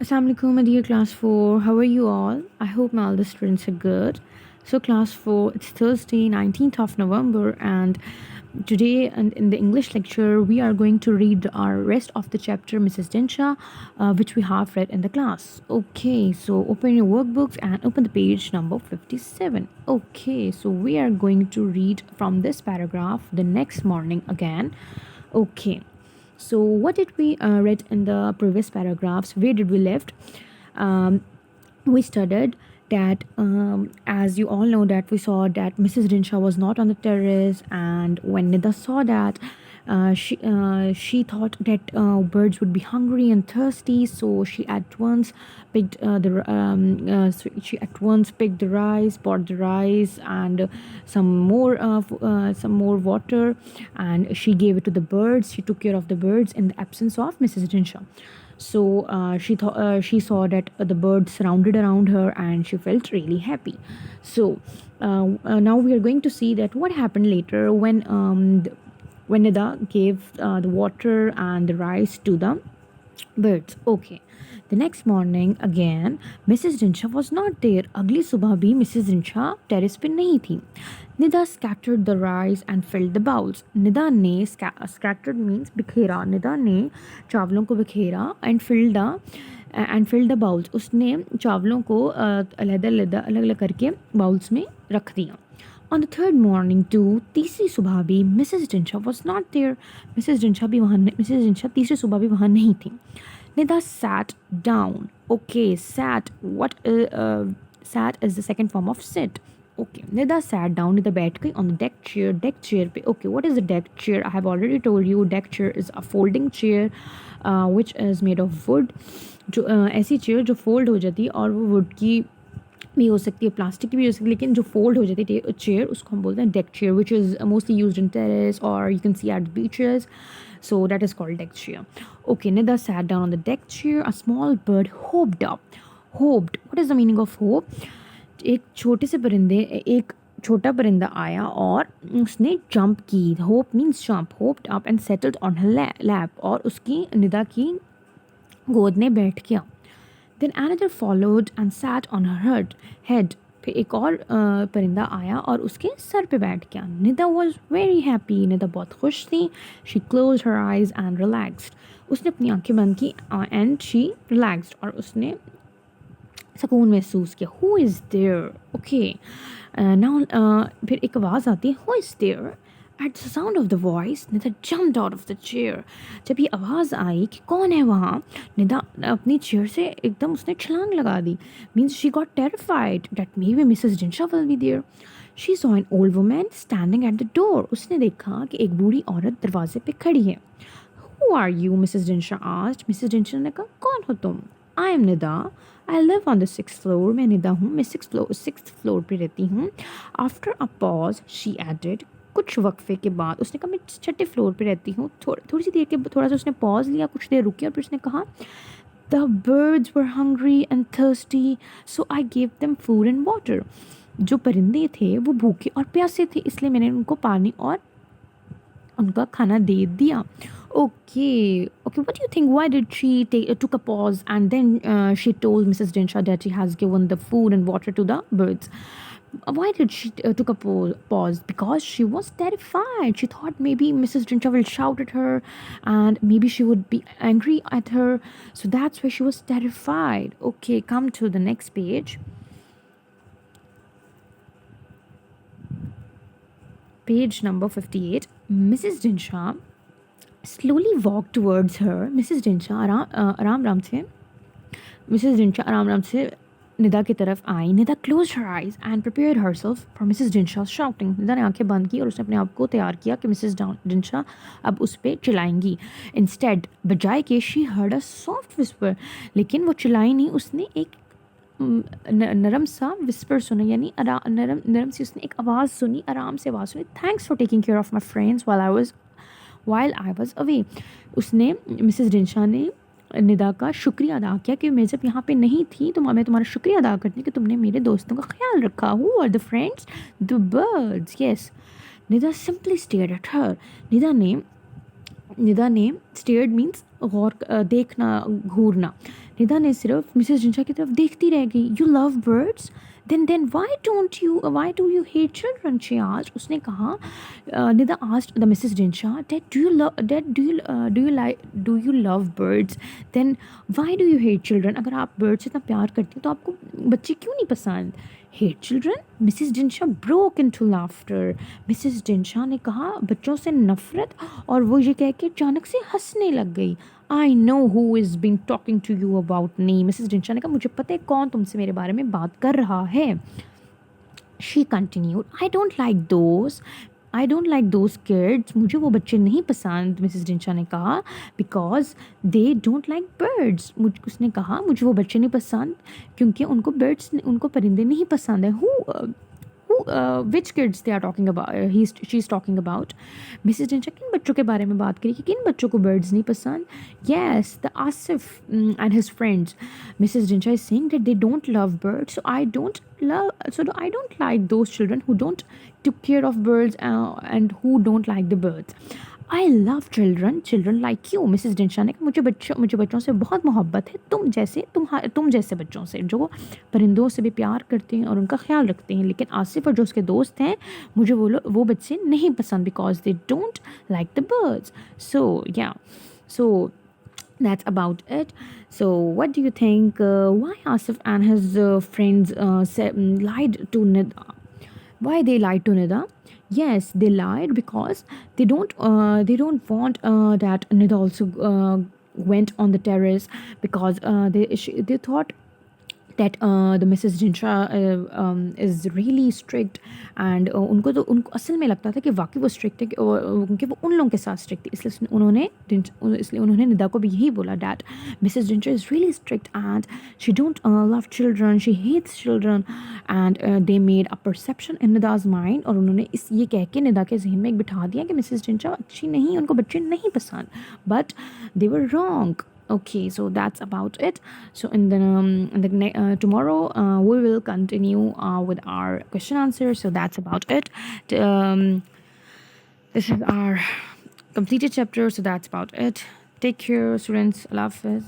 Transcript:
Assalamu alaikum, my dear class 4. How are you all? I hope my all the students are good. So, class 4, it's Thursday, 19th of November, and today in the English lecture, we are going to read our rest of the chapter, Mrs. Dinshaw, which we have read in the class. Okay, so open your workbooks and open the page number 57. Okay, so we are going to read from this paragraph the next morning again. Okay. So what did we read in the previous paragraphs? Where did we left? We studied that as you all know that we saw that Mrs. Dinshaw was not on the terrace, and when Nida saw that, she thought that birds would be hungry and thirsty, so she at once picked the rice, bought the rice and some more water, and she gave it to the birds. She took care of the birds in the absence of Mrs. Dinshaw. So she saw that the birds surrounded around her, and she felt really happy. So now we are going to see that what happened later when Nida gave the water and the rice to the birds. Okay. The next morning again, Mrs. Dinshaw was not there. अगली सुबह भी Mrs. Dinshaw terrace पे नहीं थी. Nida scattered the rice and filled the bowls. Nida ने scattered means बिखेरा. Nida ने चावलों को बिखेरा and filled the bowls. उसने चावलों को अलग-अलग करके बाउल्स में रख दिया. On the third morning too, तीसरी सुबह भी Mrs. Dinshaw was not there. Mrs. Dinshaw तीसरी सुबह भी वहाँ नहीं थी. Nida sat down. Okay, sat. Sat is the second form of sit. Okay, Nida sat down. Nida बैठ गई on the deck chair. Deck chair पे. Okay, what is a deck chair? I have already told you. Deck chair is a folding chair, which is made of wood. जो ऐसी chair जो fold हो जाती है और वो wood की भी हो सकती है, प्लास्टिक की भी हो सकती है, लेकिन जो फोल्ड हो जाती है चेयर उसको हम बोलते हैं deck chair, which is mostly used in terrace और you can see at beaches. So that is called deck chair. Okay, Nida sat down on the deck chair. A small bird hopped up. Hopped. What is the meaning of hope? एक छोटा परिंदा आया और उसने jump की. Hope means jump. Hopped up and settled on her lap. और उसकी निदा की गोद में बैठ गया. Then another followed and sat on her head. फिर एक और परिंदा आया और उसके सर पे बैठ गया. Nida was very happy. Nida बहुत खुश थी. She closed her eyes and relaxed. उसने अपनी आंखें बंद की and she relaxed और उसने सुकून महसूस किया. Who is there? Okay. Now फिर एक आवाज़ आती है. Who is there? At the sound of the voice, Nida jumped out of the chair. जब ये आवाज़ आई कि कौन है वहाँ, निदा अपनी चेयर से एकदम उसने छलांग लगा दी. Means she got terrified that maybe Mrs. Dinshaw will be there. She saw an old woman standing at the door. उसने देखा कि एक बूढ़ी औरत दरवाजे पे खड़ी है. Who are you? Mrs. Dinshaw asked. Mrs. Dinshaw ने कहा, कौन हो तुम? I am Nida. I live on the 6th floor. मैं निदा हूँ. मैं 6th floor पे रहती हूँ. After a pause, she added. कुछ वक्फे के बाद उसने कहा मैं 6th फ्लोर पे रहती हूँ. थोड़ी सी देर के थोड़ा सा उसने पॉज लिया, कुछ देर रुकी और फिर उसने कहा The birds were hungry and thirsty, so I gave them food and water. जो परिंदे थे वो भूखे और प्यासे थे, इसलिए मैंने उनको पानी और उनका खाना दे दिया. Okay, what do you think? Why did she took a pause and then she told Mrs. Dinshaw that she has given the food and water to the birds? Why did she took a pause? Because she was terrified. She thought maybe Mrs. Dinshaw will shout at her and maybe she would be angry at her. So that's why she was terrified. Okay, come to the next page. Page number 58. Mrs. Dinshaw slowly walked towards her. Mrs. Dinshaw आराम से निदा की तरफ आई. Nida closed her eyes and prepared herself for Mrs. Dinshaw's shouting. Nida ने आंखें बंद की और उसने अपने आप को तैयार किया कि Mrs. Dinshaw अब उस पर चिल्लाएंगी. Instead, बजाय के she heard a soft whisper. लेकिन वो चिल्लाई नहीं, उसने एक नरम सा whisper सुना, यानी नरम सी उसने एक आवाज़ सुनी, आराम से आवाज़ सुनी. Thanks for taking care of my friends while I was away. उसने Mrs. Dinshaw ने निदा का शुक्रिया अदा किया कि मैं जब यहाँ पे नहीं थी तो मैं तुम्हारा शुक्रिया अदा करती हूँ कि तुमने मेरे दोस्तों का ख्याल रखा. Who are the friends? The birds. Yes. Nida simply stared at her. Nida ने निदा ने स्टेयर्ड मीन्स गौर देखना, घूरना। निदा ने सिर्फ मिसेस जिंशा की तरफ देखती रह गई। You love birds, then why do you hate children, she asked. उसने कहा, Nida asked the Mrs Dinshaw, do you love birds, then why do you hate children? अगर आप birds से इतना प्यार करती हैं तो आपको बच्चे क्यों नहीं पसंद? Hate children? Mrs Dinshaw broke into laughter. Mrs Dinshaw ने कहा, बच्चों से नफरत, और वो ये कह के अचानक से हंसने लग गई। I know who is been talking to you about me. Mrs Dinshaw ने कहा, मुझे पता है कौन तुमसे मेरे बारे में बात कर रहा है। She continued, I don't like those kids. मुझे वो बच्चे नहीं पसंद, मिसेस डिंशा ने कहा, because they don't like birds. उसने कहा, मुझे वो बच्चे नहीं पसंद क्योंकि उनको परिंदे नहीं पसंद है। Which kids they are talking about? She's talking about. Mrs. Dinshaw किन बच्चों के बारे में बात करी कि किन बच्चों को birds नहीं पसंद? Yes, the Asif and his friends. Mrs. Dinshaw is saying that they don't love birds, so I don't like those children who don't take care of birds and who don't like the birds. I love children like you. Mrs Dinshaw ने कहा, मुझे बच्चों से बहुत मोहब्बत है, तुम जैसे बच्चों से जो परिंदों से भी प्यार करते हैं और उनका ख्याल रखते हैं। लेकिन आसिफ और जो उसके दोस्त हैं, मुझे वो बच्चे नहीं पसंद, because they don't like the birds. So that's about it. So what do you think? Why Asif and his friends lied to Nida? Why they lied to Nida? Yes, they lied because they don't want that Nida also went on the terrace, because they thought that the Mrs Dinshaw is really strict, and उनको असल में लगता था कि वाकई वो strict है, क्योंकि वो उन लोगों के साथ strict थी। इसलिए उन्होंने निदा को भी यही बोला, that Mrs Dinshaw is really strict and she don't love children, she hates children, and they made a perception in Nida's mind, और उन्होंने ये कह के निदा के जहन में एक बिठा दिया कि Mrs Dinshaw अच्छी नहीं, उनको बच्चे नहीं पसंद, but they were wrong. Okay, so that's about it. So tomorrow we will continue with our question answer. So that's about it. This is our completed chapter. So that's about it. Take care, students. Allah Hafiz.